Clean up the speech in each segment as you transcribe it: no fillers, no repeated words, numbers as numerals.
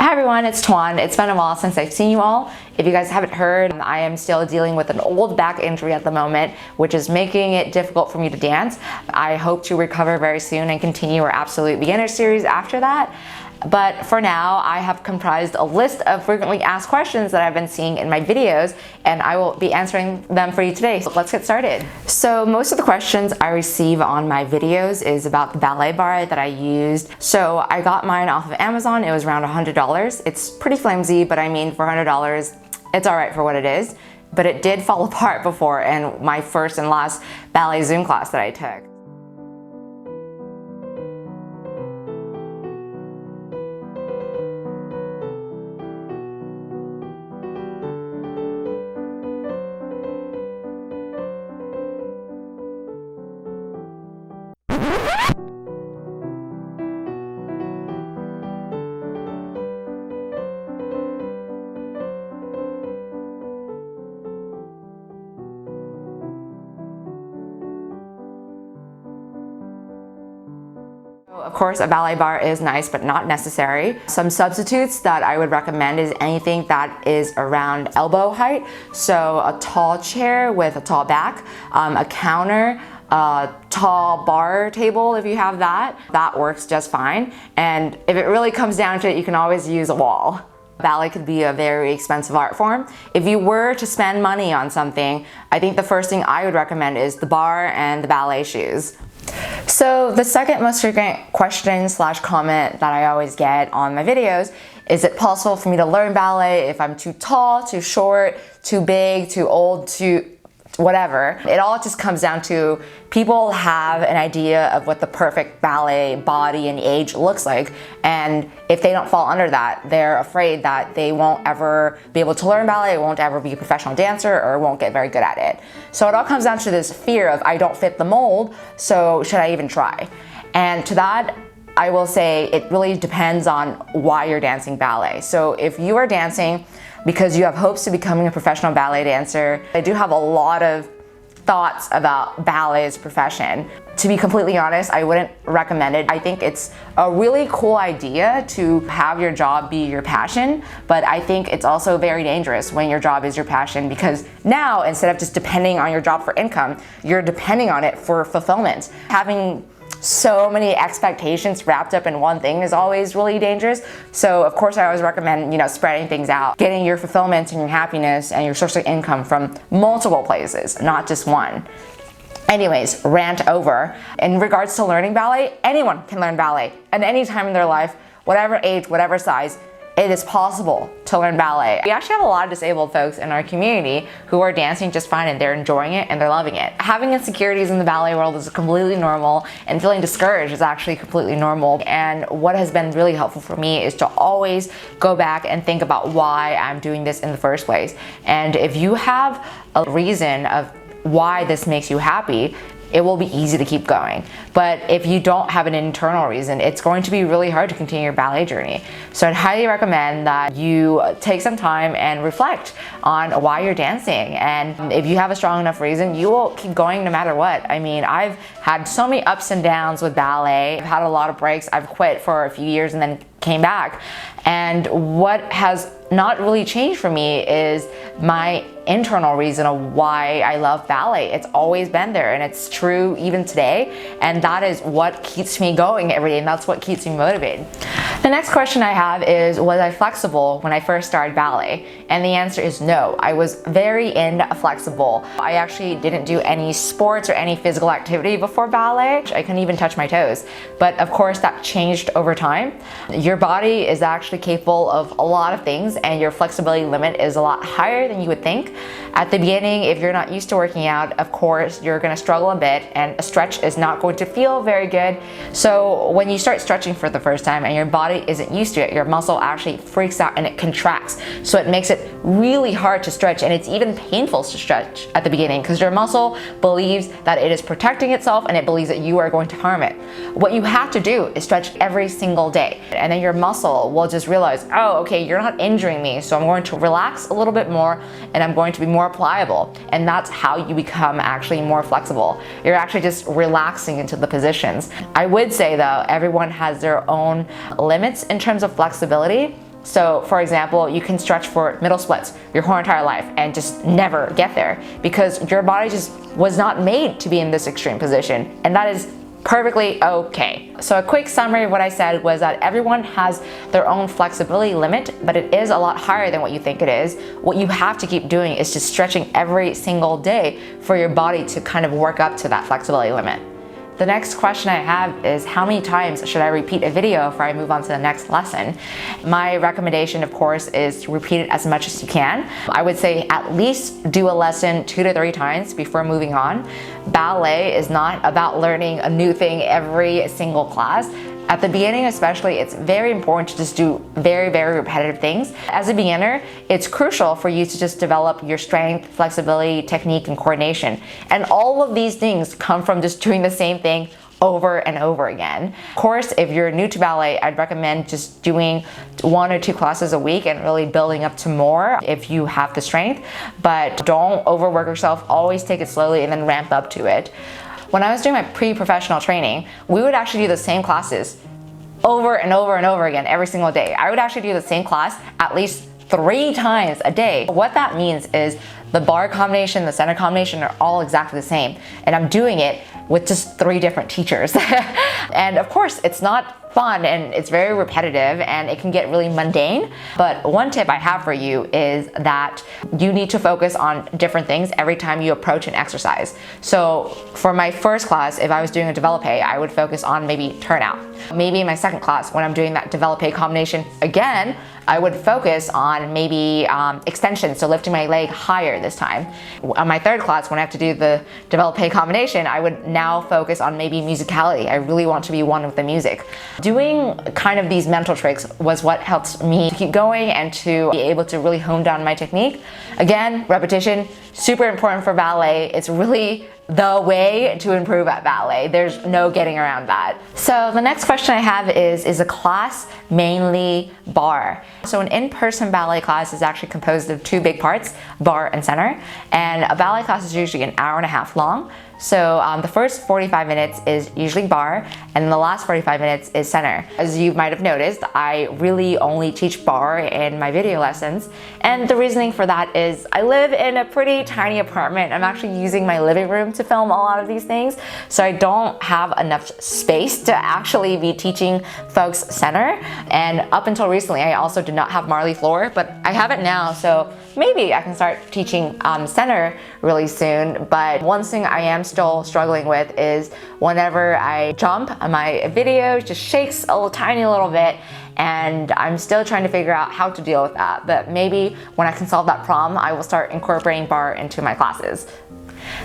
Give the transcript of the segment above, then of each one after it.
Hi everyone, it's Tuan. It's been a while since I've seen you all. If you guys haven't heard, I am still dealing with an old back injury at the moment, which is making it difficult for me to dance. I hope to recover very soon and continue our Absolute Beginner series after that. But for now, I have comprised a list of frequently asked questions that I've been seeing in my videos, and I will be answering them for you today. So let's get started. So most of the questions I receive on my videos is about the ballet barre that I used. So I got mine off of Amazon. It was around $100. It's pretty flimsy, but I mean, for $100, it's all right for what it is. But it did fall apart before in my first and last ballet Zoom class that I took. Of course, a ballet barre is nice, but not necessary. Some substitutes that I would recommend is anything that is around elbow height. So a tall chair with a tall back, a counter, a tall bar table if you have that. That works just fine. And if it really comes down to it, you can always use a wall. Ballet could be a very expensive art form. If you were to spend money on something, I think the first thing I would recommend is the barre and the ballet shoes. So the second most frequent question / comment that I always get on my videos, is it possible for me to learn ballet if I'm too tall, too short, too big, too old, too whatever? It all just comes down to people have an idea of what the perfect ballet body and age looks like, and if they don't fall under that, they're afraid that they won't ever be able to learn ballet, won't ever be a professional dancer, or won't get very good at it. So it all comes down to this fear of, I don't fit the mold, so should I even try? And to that, I will say it really depends on why you're dancing ballet. So if you are dancing because you have hopes to becoming a professional ballet dancer, I do have a lot of thoughts about ballet as a profession. To be completely honest, I wouldn't recommend it. I think it's a really cool idea to have your job be your passion, but I think it's also very dangerous when your job is your passion, because now instead of just depending on your job for income, you're depending on it for fulfillment. Having so many expectations wrapped up in one thing is always really dangerous. So of course I always recommend, spreading things out, getting your fulfillment and your happiness and your source of income from multiple places, not just one. Anyways, rant over. In regards to learning ballet, anyone can learn ballet at any time in their life, whatever age, whatever size. It is possible to learn ballet. We actually have a lot of disabled folks in our community who are dancing just fine, and they're enjoying it and they're loving it. Having insecurities in the ballet world is completely normal, and feeling discouraged is actually completely normal. And what has been really helpful for me is to always go back and think about why I'm doing this in the first place. And if you have a reason of why this makes you happy, it will be easy to keep going. But if you don't have an internal reason, it's going to be really hard to continue your ballet journey. So I'd highly recommend that you take some time and reflect on why you're dancing. And if you have a strong enough reason, you will keep going no matter what. I mean, I've had so many ups and downs with ballet. I've had a lot of breaks. I've quit for a few years and then came back. And what has not really changed for me is my internal reason of why I love ballet. It's always been there, and it's true even today, and that is what keeps me going every day, and that's what keeps me motivated. The next question I have is, was I flexible when I first started ballet? And the answer is no. I was very inflexible. I actually didn't do any sports or any physical activity before ballet. I couldn't even touch my toes. But of course that changed over time. Your body is actually capable of a lot of things, and your flexibility limit is a lot higher than you would think. At the beginning, if you're not used to working out, of course, you're gonna struggle a bit, and a stretch is not going to feel very good. So when you start stretching for the first time and your body isn't used to it, your muscle actually freaks out and it contracts. So it makes it really hard to stretch, and it's even painful to stretch at the beginning because your muscle believes that it is protecting itself, and it believes that you are going to harm it. What you have to do is stretch every single day, and then your muscle will just realize, oh, okay, you're not injuring me, so I'm going to relax a little bit more, and I'm going to be more pliable. And that's how you become actually more flexible. You're actually just relaxing into the positions. I would say though, everyone has their own limits in terms of flexibility. So for example, you can stretch for middle splits your whole entire life and just never get there because your body just was not made to be in this extreme position, and that is perfectly okay. So a quick summary of what I said was that everyone has their own flexibility limit, but it is a lot higher than what you think it is. What you have to keep doing is just stretching every single day for your body to kind of work up to that flexibility limit. The next question I have is how many times should I repeat a video before I move on to the next lesson? My recommendation, of course, is to repeat it as much as you can. I would say at least do a lesson 2 to 3 times before moving on. Ballet is not about learning a new thing every single class. At the beginning especially, it's very important to just do very, very repetitive things. As a beginner, it's crucial for you to just develop your strength, flexibility, technique, and coordination. And all of these things come from just doing the same thing over and over again. Of course, if you're new to ballet, I'd recommend just doing 1 or 2 classes a week and really building up to more if you have the strength. But don't overwork yourself, always take it slowly and then ramp up to it. When I was doing my pre-professional training, we would actually do the same classes over and over and over again every single day. I would actually do the same class at least 3 times a day. What that means is the bar combination, the center combination are all exactly the same. And I'm doing it with just 3 different teachers. And of course, it's not fun and it's very repetitive and it can get really mundane. But one tip I have for you is that you need to focus on different things every time you approach an exercise. So for my first class, if I was doing a développé, I would focus on maybe turnout. Maybe in my second class, when I'm doing that développé combination again, I would focus on maybe extension, so lifting my leg higher this time. On my third class, when I have to do the développé combination, I would now focus on maybe musicality. I really want to be one with the music. Doing kind of these mental tricks was what helped me to keep going and to be able to really hone down my technique. Again, repetition, super important for ballet. It's really the way to improve at ballet. There's no getting around that. So the next question I have is a class mainly barre? So an in-person ballet class is actually composed of 2 big parts, barre and center. And a ballet class is usually an hour and a half long. So the first 45 minutes is usually barre, and the last 45 minutes is center. As you might have noticed, I really only teach barre in my video lessons, and the reasoning for that is I live in a pretty tiny apartment. I'm actually using my living room to film a lot of these things, so I don't have enough space to actually be teaching folks center. And up until recently, I also did not have marley floor, but I have it now, so maybe I can start teaching center really soon. But one thing I am still struggling with is whenever I jump, my video just shakes a tiny little bit, and I'm still trying to figure out how to deal with that. But maybe when I can solve that problem, I will start incorporating barre into my classes.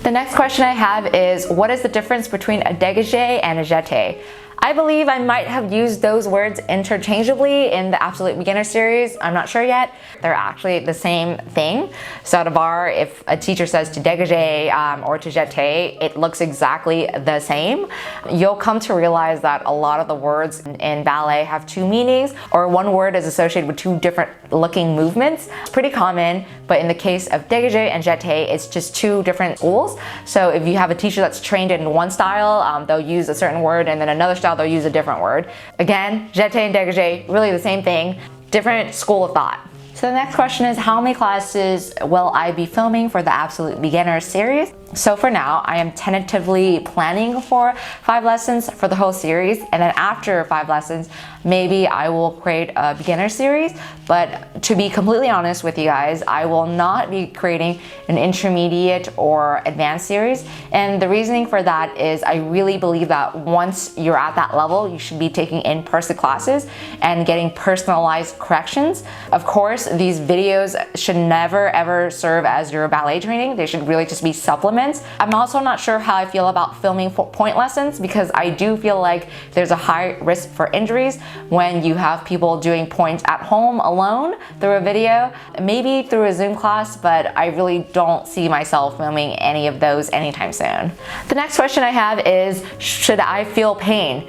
The next question I have is, what is the difference between a degage and a jete? I believe I might have used those words interchangeably in the Absolute Beginner series. I'm not sure yet. They're actually the same thing. So at a barre, if a teacher says to degage or to jete, it looks exactly the same. You'll come to realize that a lot of the words in ballet have 2 meanings, or one word is associated with 2 different looking movements. It's pretty common, but in the case of degage and jete, it's just 2 different schools. So if you have a teacher that's trained in one style, they'll use a certain word, and then another style they'll use a different word. Again, jete and degage, really the same thing, different school of thought. So the next question is, how many classes will I be filming for the Absolute Beginner series? So for now, I am tentatively planning for 5 lessons for the whole series, and then after 5 lessons, maybe I will create a beginner series. But to be completely honest with you guys, I will not be creating an intermediate or advanced series. And the reasoning for that is I really believe that once you're at that level, you should be taking in-person classes and getting personalized corrections. Of course, these videos should never ever serve as your ballet training. They should really just be supplements. I'm also not sure how I feel about filming point lessons, because I do feel like there's a high risk for injuries when you have people doing points at home alone through a video, maybe through a Zoom class, but I really don't see myself filming any of those anytime soon. The next question I have is, should I feel pain?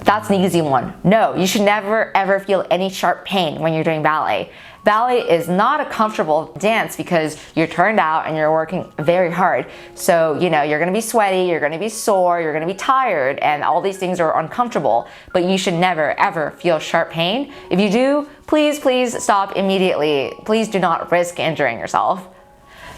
That's an easy one. No, you should never ever feel any sharp pain when you're doing ballet. Ballet is not a comfortable dance because you're turned out and you're working very hard. So, you're gonna be sweaty, you're gonna be sore, you're gonna be tired, and all these things are uncomfortable, but you should never ever feel sharp pain. If you do, please stop immediately. Please do not risk injuring yourself.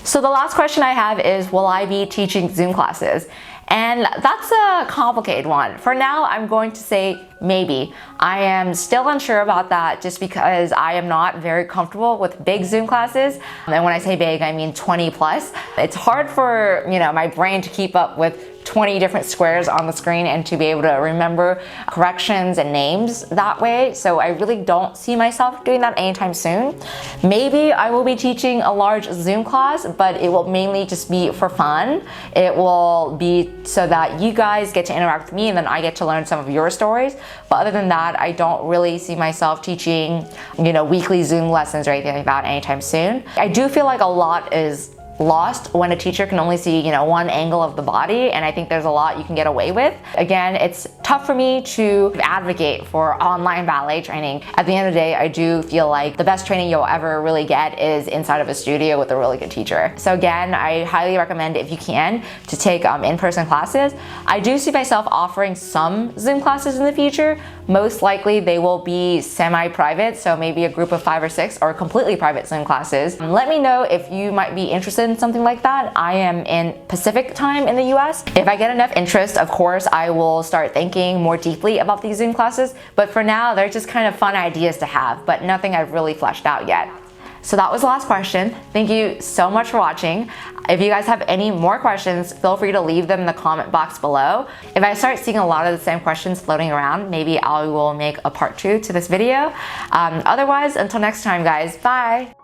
So the last question I have is, will I be teaching Zoom classes? And that's a complicated one. For now, I'm going to say maybe. I am still unsure about that just because I am not very comfortable with big Zoom classes. And when I say big, I mean 20 plus. It's hard for, my brain to keep up with 20 different squares on the screen and to be able to remember corrections and names that way. So I really don't see myself doing that anytime soon. Maybe I will be teaching a large Zoom class, but it will mainly just be for fun. It will be so that you guys get to interact with me and then I get to learn some of your stories. But other than that, I don't really see myself teaching, weekly Zoom lessons or anything like that anytime soon. I do feel like a lot is lost when a teacher can only see, one angle of the body, and I think there's a lot you can get away with. Again, it's tough for me to advocate for online ballet training. At the end of the day, I do feel like the best training you'll ever really get is inside of a studio with a really good teacher. So again, I highly recommend, if you can, to take in-person classes. I do see myself offering some Zoom classes in the future. Most likely they will be semi-private, so maybe a group of 5 or 6 or completely private Zoom classes. Let me know if you might be interested in something like that. I am in Pacific time in the US. If I get enough interest, of course, I will start thinking more deeply about these Zoom classes. But for now, they're just kind of fun ideas to have, but nothing I've really fleshed out yet. So that was the last question. Thank you so much for watching. If you guys have any more questions, feel free to leave them in the comment box below. If I start seeing a lot of the same questions floating around, maybe I will make a part 2 to this video. Otherwise, until next time, guys, bye.